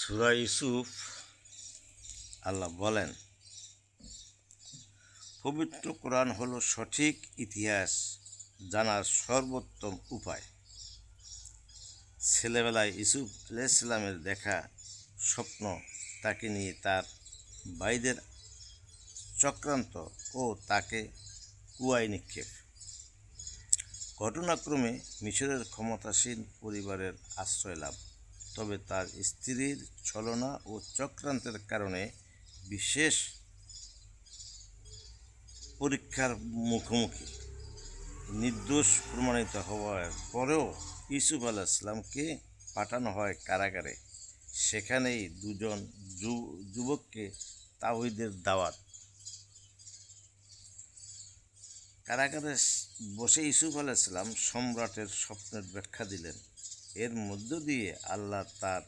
সূরা ইউসুফ আল্লাহ বলেন, পবিত্র কোরআন হলো সঠিক ইতিহাস জানার সর্বোত্তম উপায়। ছেলেবেলায় ইউসুফ আলাইহিসসালামের দেখা স্বপ্ন, তাকে নিয়ে তার ভাইদের চক্রান্ত ও তাকে কুয়ায় নিক্ষেপ। ঘটনাক্রমে মিশরের ক্ষমতাসীন পরিবারের আশ্রয় লাভ, তবে তার স্ত্রীর ছলনা ও চক্রান্তের কারণে বিশেষ পরীক্ষার মুখোমুখি। নির্দোষ প্রমাণিত হওয়ার পরেও ইউসুফ আলাইহিসসালামকে পাঠানো হয় কারাগারে। সেখানেই দুজন যুবককে তাওহীদের দাওয়াত। কারাগারে বসে ইউসুফ আলাইহিসসালাম সম্রাটের স্বপ্নের ব্যাখ্যা দিলেন। এর মধ্য দিয়ে আল্লাহ তার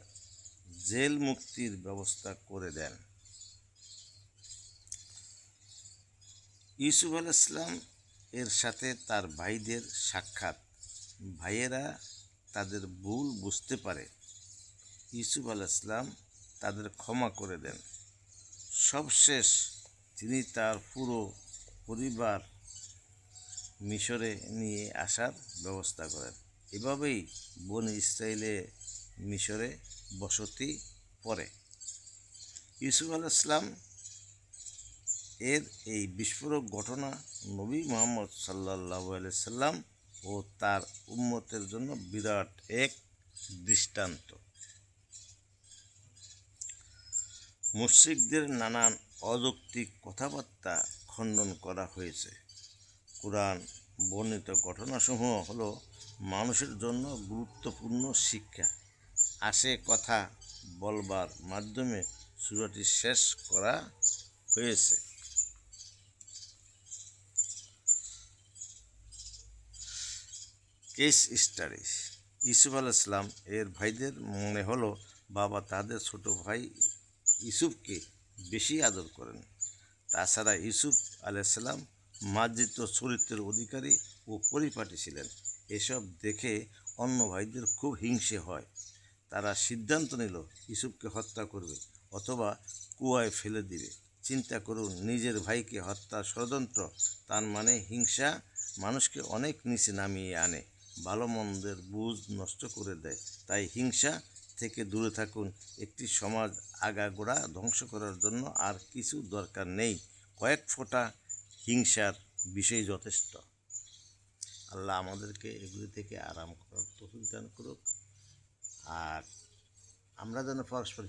জেল মুক্তির ব্যবস্থা করে দেন। ইউসুফ আলাইহিসসালাম এর সাথে তার ভাইদের সাক্ষাৎ। ভাইয়েরা তাদের ভুল বুঝতে পারে। ইউসুফ আলাইহিসসালাম তাদের ক্ষমা করে দেন। সবশেষ তিনি তার পুরো পরিবার মিশরে নিয়ে আসার ব্যবস্থা করেন। এভাবেই বনী ইসরাইলে মিশরে বসতি পড়ে। ইউসুফ আলাইহিসসালাম এর এই বিস্ফোরক ঘটনা নবী মুহাম্মদ সাল্লাল্লাহু আলাইহি সাল্লাম ও তার উম্মতের জন্য বিরাট এক দৃষ্টান্ত। মুশরিকদের নানান অযৌক্তিক কথাবার্তা খণ্ডন করা হয়েছে। কুরআন বর্ণিত ঘটনাসমূহ হলো মানুষের জন্য গুরুত্বপূর্ণ শিক্ষা। আসে কথা বলবার মাধ্যমে সূরাটি শেষ করা হয়েছে। Case study. ইউসুফ আলাইহিসসালাম এর ভাইদের মনে হলো বাবা তাদের ছোট ভাই ইউসুফকে বেশি আদর করেন। তাছাড়া ইউসুফ আলাইহিসসালাম মার্জিত চরিত্রের অধিকারী ও পরিপাটি ছিলেন। এসব দেখে অন্য ভাইদের খুব হিংসে হয়। তারা সিদ্ধান্ত নিল ইউসুফকে হত্যা করবে অথবা কুয়ায় ফেলে দিবে। চিন্তা করুন, নিজের ভাইকে হত্যার ষড়যন্ত্র। তার মানে হিংসা মানুষকে অনেক নিচে নামিয়ে আনে, ভালো মন্দের বুঝ নষ্ট করে দেয়। তাই হিংসা থেকে দূরে থাকুন। একটি সমাজ আগাগোড়া ধ্বংস করার জন্য আর কিছু দরকার নেই, কয়েক ফোঁটা হিংসার বিষয় যথেষ্ট। আল্লাহ আমাদেরকে এগুলি থেকে আরাম করার তৌফিক দান করুক, আর আমরা যেন পরস্পর